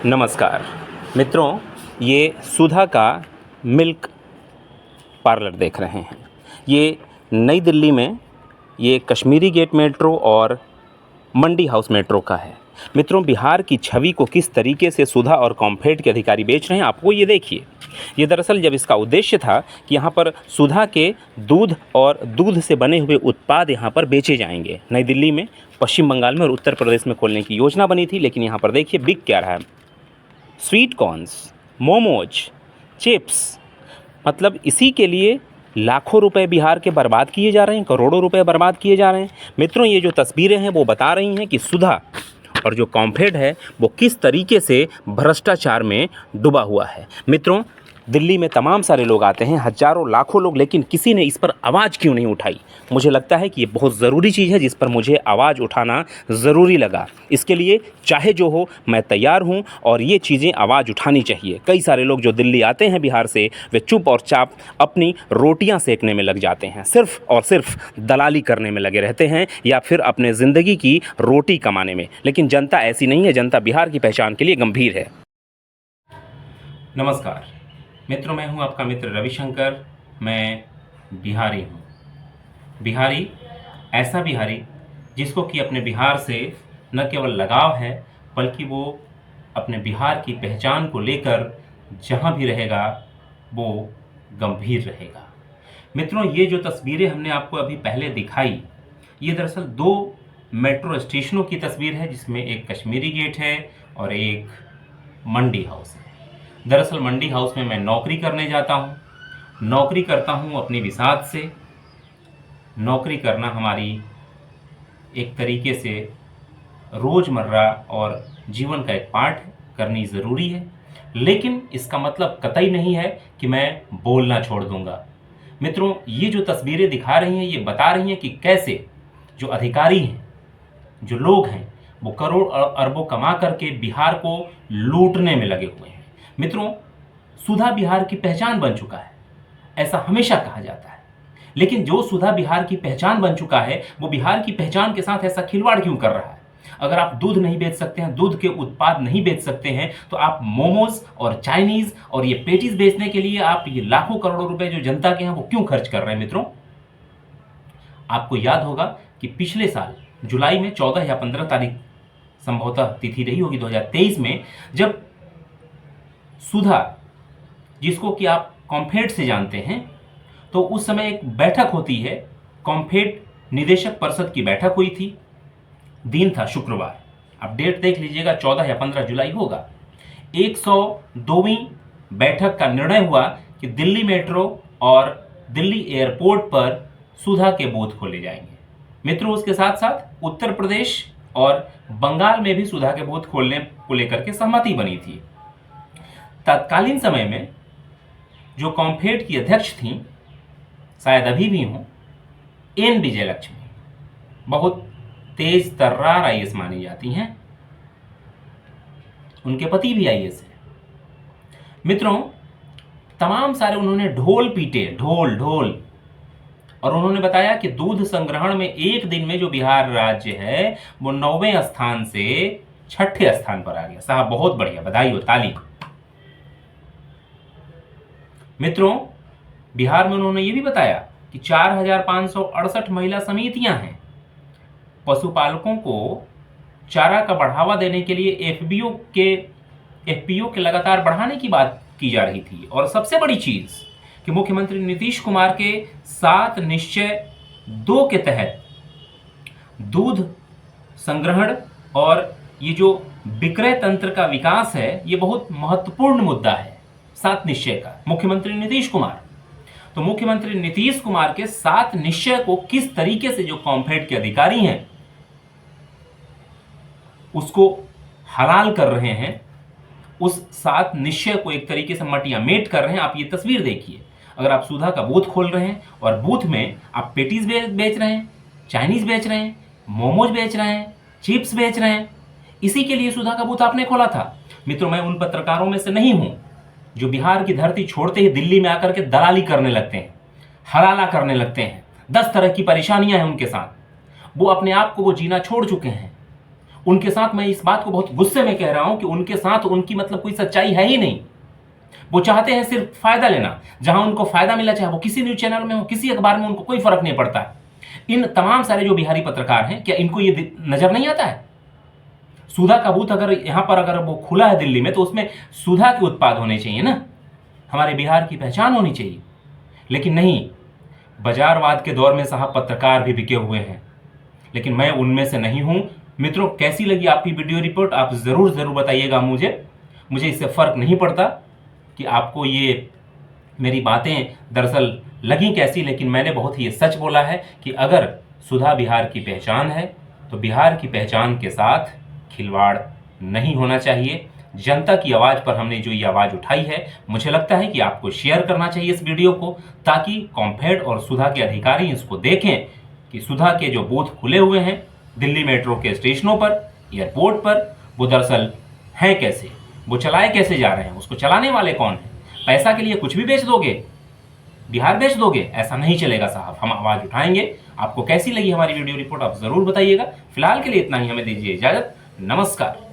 नमस्कार मित्रों, ये सुधा का मिल्क पार्लर देख रहे हैं। ये नई दिल्ली में ये कश्मीरी गेट मेट्रो और मंडी हाउस मेट्रो का है। मित्रों, बिहार की छवि को किस तरीके से सुधा और कॉम्फेड के अधिकारी बेच रहे हैं, आपको ये देखिए। ये दरअसल जब इसका उद्देश्य था कि यहाँ पर सुधा के दूध और दूध से बने हुए उत्पाद यहाँ पर बेचे जाएंगे। नई दिल्ली में, पश्चिम बंगाल में और उत्तर प्रदेश में खोलने की योजना बनी थी, लेकिन यहाँ पर देखिए बिक क्या रहा है। स्वीट कॉर्न्स, मोमोज, चिप्स, मतलब इसी के लिए लाखों रुपए बिहार के बर्बाद किए जा रहे हैं, करोड़ों रुपए बर्बाद किए जा रहे हैं। मित्रों, ये जो तस्वीरें हैं वो बता रही हैं कि सुधा और जो कॉम्फेड है वो किस तरीके से भ्रष्टाचार में डूबा हुआ है। मित्रों, दिल्ली में तमाम सारे लोग आते हैं, हज़ारों लाखों लोग, लेकिन किसी ने इस पर आवाज़ क्यों नहीं उठाई। मुझे लगता है कि ये बहुत ज़रूरी चीज़ है जिस पर मुझे आवाज़ उठाना ज़रूरी लगा। इसके लिए चाहे जो हो मैं तैयार हूँ और ये चीज़ें आवाज़ उठानी चाहिए। कई सारे लोग जो दिल्ली आते हैं बिहार से, वे चुप और चाप अपनी रोटियां सेकने में लग जाते हैं, सिर्फ़ और सिर्फ दलाली करने में लगे रहते हैं या फिर अपने ज़िंदगी की रोटी कमाने में। लेकिन जनता ऐसी नहीं है, जनता बिहार की पहचान के लिए गंभीर है। नमस्कार मित्रों, मैं हूं आपका मित्र रविशंकर। मैं बिहारी हूं। बिहारी, ऐसा बिहारी जिसको कि अपने बिहार से न केवल लगाव है, बल्कि वो अपने बिहार की पहचान को लेकर जहां भी रहेगा वो गंभीर रहेगा। मित्रों, ये जो तस्वीरें हमने आपको अभी पहले दिखाई, ये दरअसल दो मेट्रो स्टेशनों की तस्वीर है, जिसमें एक कश्मीरी गेट है और एक मंडी हाउस है। दरअसल मंडी हाउस में मैं नौकरी करने जाता हूँ। नौकरी करता हूँ अपनी विसात से। नौकरी करना हमारी एक तरीके से रोज़मर्रा और जीवन का एक पार्ट है, करनी ज़रूरी है। लेकिन इसका मतलब कतई नहीं है कि मैं बोलना छोड़ दूँगा। मित्रों, ये जो तस्वीरें दिखा रही हैं, ये बता रही हैं कि कैसे जो अधिकारी हैं, जो लोग हैं, वो करोड़ और अरबों कमा करके बिहार को लूटने में लगे हुए हैं। मित्रों, सुधा बिहार की पहचान बन चुका है, ऐसा हमेशा कहा जाता है। लेकिन जो सुधा बिहार की पहचान बन चुका है, वो बिहार की पहचान के साथ ऐसा खिलवाड़ क्यों कर रहा है। अगर आप दूध नहीं बेच सकते हैं, दूध के उत्पाद नहीं बेच सकते हैं, तो आप मोमोज और चाइनीज और ये पेटीज बेचने के लिए आप ये लाखों करोड़ों रुपए जो जनता के हैं वो क्यों खर्च कर रहे हैं। मित्रों, आपको याद होगा कि पिछले साल जुलाई में 14 या 15 तारीख संभवतः तिथि रही होगी 2023 में, जब सुधा, जिसको कि आप कॉम्फेड से जानते हैं, तो उस समय एक बैठक होती है, कॉम्फेड निदेशक परिषद की बैठक हुई थी। दिन था शुक्रवार, आप डेट देख लीजिएगा, 14 या 15 जुलाई होगा। 102वीं बैठक का निर्णय हुआ कि दिल्ली मेट्रो और दिल्ली एयरपोर्ट पर सुधा के बूथ खोले जाएंगे। मित्रों, उसके साथ साथ उत्तर प्रदेश और बंगाल में भी सुधा के बूथ खोलने को लेकर के सहमति बनी थी। तत्कालीन समय में जो कॉम्फेड की अध्यक्ष थीं, शायद अभी भी हों, एन विजयलक्ष्मी, बहुत तेज तर्रार आईएएस मानी जाती हैं। उनके पति भी आईएएस हैं। मित्रों, तमाम सारे उन्होंने ढोल पीटे, ढोल ढोल, और उन्होंने बताया कि दूध संग्रहण में एक दिन में जो बिहार राज्य है वो 9वें स्थान से 6ठे स्थान पर आ गया। साहब, बहुत बढ़िया, बधाई हो, ताली। मित्रों, बिहार में उन्होंने ये भी बताया कि 4568 महिला समितियां हैं। पशुपालकों को चारा का बढ़ावा देने के लिए एफपीओ के लगातार बढ़ाने की बात की जा रही थी। और सबसे बड़ी चीज कि मुख्यमंत्री नीतीश कुमार के 7 निश्चय 2 के तहत दूध संग्रहण और ये जो विक्रय तंत्र का विकास है, ये बहुत महत्वपूर्ण मुद्दा है। 7 निश्चय का मुख्यमंत्री नीतीश कुमार, तो मुख्यमंत्री नीतीश कुमार के 7 निश्चय को किस तरीके से जो कॉम्फेड के अधिकारी हैं उसको हलाल कर रहे हैं, उस 7 निश्चय को एक तरीके से मटिया मेट कर रहे हैं। आप ये तस्वीर देखिए। अगर आप सुधा का बूथ खोल रहे हैं और बूथ में आप पेटीज बेच रहे हैं, चाइनीज बेच रहे हैं, मोमोज बेच रहे हैं, चिप्स बेच रहे हैं, इसी के लिए सुधा का बूथ आपने खोला था। मित्रों, मैं उन पत्रकारों में से नहीं हूं जो बिहार की धरती छोड़ते ही दिल्ली में आकर के दलाली करने लगते हैं, हलाला करने लगते हैं। 10 तरह की परेशानियां हैं उनके साथ। वो अपने आप को वो जीना छोड़ चुके हैं। उनके साथ मैं इस बात को बहुत गुस्से में कह रहा हूं कि उनके साथ उनकी मतलब कोई सच्चाई है ही नहीं। वो चाहते हैं सिर्फ फायदा लेना, जहां उनको फायदा मिला, चाहे वो किसी न्यूज चैनल में हो, किसी अखबार में, उनको कोई फर्क नहीं पड़ता। इन तमाम सारे जो बिहारी पत्रकार हैं, क्या इनको ये नजर नहीं आता है? सुधा का बूथ अगर यहां पर अगर वो खुला है दिल्ली में, तो उसमें सुधा के उत्पाद होने चाहिए ना, हमारे बिहार की पहचान होनी चाहिए। लेकिन नहीं, बाजारवाद के दौर में साहब पत्रकार भी बिके हुए हैं, लेकिन मैं उनमें से नहीं हूं। मित्रों, कैसी लगी आपकी वीडियो रिपोर्ट? आप जरूर बताइएगा मुझे इससे फर्क नहीं पड़ता कि आपको ये मेरी बातें दरअसल लगी कैसी, लेकिन मैंने बहुत ही सच बोला है कि अगर सुधा बिहार की पहचान है तो बिहार की पहचान के साथ खिलवाड़ नहीं होना चाहिए। जनता की आवाज़ पर हमने जो ये आवाज़ उठाई है, मुझे लगता है कि आपको शेयर करना चाहिए इस वीडियो को, ताकि कॉम्फेड और सुधा के अधिकारी इसको देखें कि सुधा के जो बूथ खुले हुए हैं दिल्ली मेट्रो के स्टेशनों पर, एयरपोर्ट पर, वो दरअसल हैं कैसे, वो चलाए कैसे जा रहे हैं, उसको चलाने वाले कौन हैं? पैसा के लिए कुछ भी बेच दोगे, बिहार बेच दोगे? ऐसा नहीं चलेगा साहब, हम आवाज़ उठाएंगे। आपको कैसी लगी हमारी वीडियो रिपोर्ट आप ज़रूर बताइएगा। फिलहाल के लिए इतना ही, हमें दीजिए इजाज़त। नमस्कार।